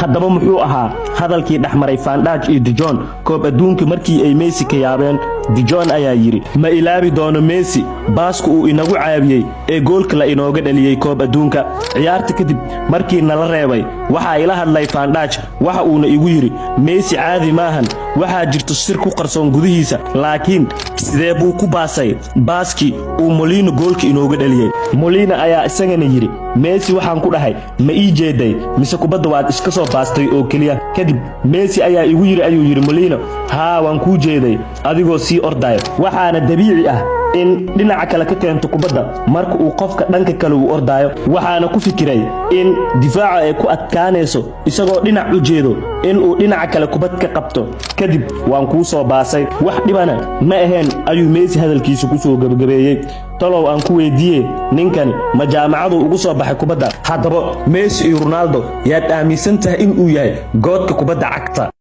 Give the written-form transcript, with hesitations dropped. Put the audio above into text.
haddaba muxuu ahaa hadalkii dhaxmaray Van Dijk iyo De Jong koob adduunka markii ay Messi ka yaabeen De Jong ayaa yiri ma ilaabi doono Messi baasku uu inagu caabiyay ee goolka la inooga dhaliyay koob adduunka ciyaarta kadib markii nala reebay waxa ila hadlay Van Dijk waxa uuna igu yiri Messi caadi maahan waxa jirto sir ku qarsoon gudihiisa laakiin sidee buu ku baasay baaski uu Molina goolka inooga dhaliyay Molina ayaa isagana yiri Messi waxaan ku dhahay ma ii jeeday mise kubadda waad iska soo baastay oo kaliya kadib Messi ayaa igu yiri ayuu yiri Molina haa waan ku jeeday adigoo si ordayo waxaana dabiici ah in dhinaca kale ka keento kubadda marka uu qofka dhanka kale uu ordayo waxaana ku fikiray in difaaca ay ku adkaanayso isagoo dhinac u jeedo in uu dhinaca kale kubad ka qabto kadib waan ku soo baasay wax dhibana ma ahayn ayuu Messi hadalkiisa ku soo gabagabeeyay talow aan ku weydiiyay ninkani ma jaamacadu ugu soo baxay kubadda haddaba Messi iyo Ronaldo yaad aaminsan tahay in uu yahay goodka kubadda cagta